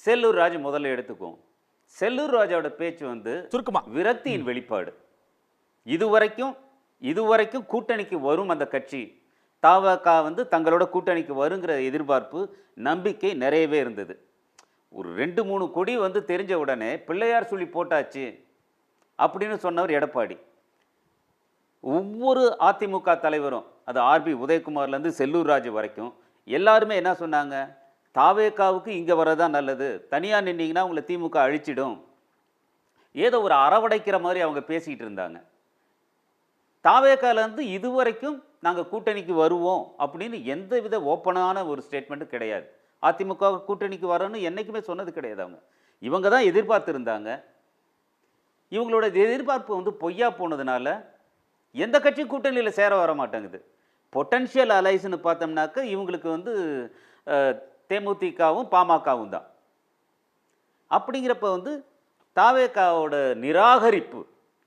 செல்லூர் ராஜ் முதல்ல எடுத்துக்குவோம். செல்லூர் ராஜோட பேச்சு வந்து சுருக்கமா விரக்தியின் வெளிப்பாடு. இதுவரைக்கும் கூட்டணிக்கு வரும் அந்த கட்சி தவக வந்து தங்களோட கூட்டணிக்கு வருங்கிற எதிர்பார்ப்பு நம்பிக்கை நிறையவே இருந்தது. ஒரு 2-3 கொடி வந்து தெரிஞ்ச உடனே பிள்ளையார் சொல்லி போட்டாச்சு அப்படின்னு சொன்னவர் எடப்பாடி. ஒவ்வொரு அதிமுக தலைவரும், அது ஆர்பி உதயகுமார்லேருந்து செல்லூர் ராஜு வரைக்கும் எல்லாருமே என்ன சொன்னாங்க, தாவேகாவுக்கு இங்கே வரதான் நல்லது, தனியாக நின்னீங்கன்னா உங்களை திமுக அழிச்சிடும், ஏதோ ஒரு அரவடைக்கிற மாதிரி அவங்க பேசிக்கிட்டு இருந்தாங்க. தாவேகாலேருந்து இதுவரைக்கும் நாங்கள் கூட்டணிக்கு வருவோம் அப்படின்னு எந்தவித ஓப்பனான ஒரு ஸ்டேட்மெண்ட்டும் கிடையாது. அதிமுக கூட்டணிக்கு வரணும்னு என்றைக்குமே சொன்னது கிடையாது. இவங்க தான் எதிர்பார்த்துருந்தாங்க. இவங்களோட எதிர்பார்ப்பு வந்து பொய்யா போனதுனால எந்த கட்சியும் கூட்டணியில் சேர வர மாட்டேங்குது. பொட்டன்ஷியல் அலைஸ்ன்னு பார்த்தோம்னாக்க இவங்களுக்கு வந்து தேமுதிகவும் பாமகவும் தான். அப்படிங்கிறப்ப வந்து தாவேகாவோட நிராகரிப்பு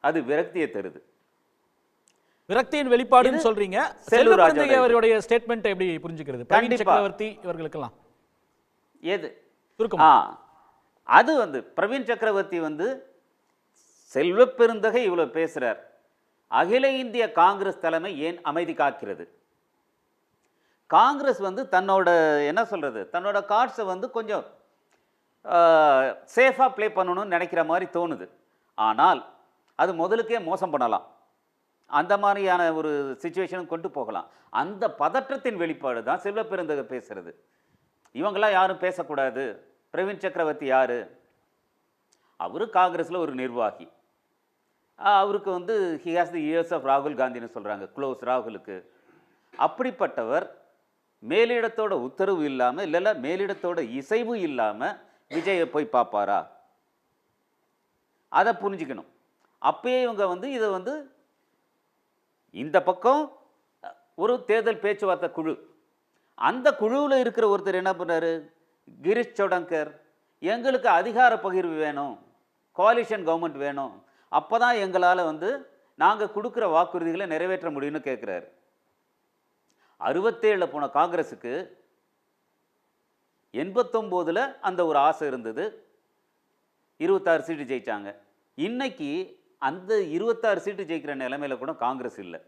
அது விரக்தியை தருது. விரக்தியின் வெளிப்பாடுன்னு சொல்றீங்க. செல்லூர் ராஜு அவருடைய ஸ்டேட்மெண்ட் எப்படி புரிஞ்சுக்கிறது? பிரவீன் சக்கரவர்த்தி இவர்களுக்கெல்லாம் ஏது அது வந்து பிரவீன் சக்கரவர்த்தி வந்து செல்வ பெருந்தகை இவ்வளோ பேசுகிறார், அகில இந்திய காங்கிரஸ் தலைமை ஏன் அமைதி காக்கிறது? காங்கிரஸ் வந்து தன்னோட என்ன சொல்கிறது, தன்னோட கார்ட்ஸை வந்து கொஞ்சம் சேஃபாக ப்ளே பண்ணணும்னு நினைக்கிற மாதிரி தோணுது. ஆனால் அது முதலுக்கே மோசம் பண்ணலாம், அந்த மாதிரியான ஒரு சிச்சுவேஷனும் கொண்டு போகலாம். அந்த பதற்றத்தின் வெளிப்பாடு தான் செல்வ பெருந்தகை பேசுகிறது. இவங்களாம் யாரும் பேசக்கூடாது. பிரவீன் சக்கரவர்த்தி யார்? அவர் காங்கிரஸில் ஒரு நிர்வாகி. அவருக்கு வந்து he has the ears of ராகுல் காந்தின்னு சொல்கிறாங்க, க்ளோஸ் ராகுலுக்கு. அப்படிப்பட்டவர் மேலிடத்தோட உத்தரவு இல்லாமல், இல்லைல்ல மேலிடத்தோட இசைவு இல்லாமல் விஜயை போய் பார்ப்பாரா? அதை புரிஞ்சுக்கணும். அப்பயே இவங்க வந்து இதை வந்து இந்த பக்கம் ஒரு தேர்தல் பேச்சுவார்த்தை குழு, அந்த குழுவில் இருக்கிற ஒருத்தர் என்ன பண்ணார், கிரீஷ் சோடங்கர், எங்களுக்கு அதிகார பகிர்வு வேணும், கோலிஷன் கவர்மெண்ட் வேணும், அப்போ தான் எங்களால் வந்து நாங்கள் கொடுக்குற வாக்குறுதிகளை நிறைவேற்ற முடியும்னு கேட்குறாரு. 67 போன காங்கிரஸுக்கு 89 அந்த ஒரு ஆசை இருந்தது, 26 சீட்டு ஜெயித்தாங்க. இன்னைக்கு அந்த 26 சீட்டு ஜெயிக்கிற நிலைமையில் கூட காங்கிரஸ் இல்லை.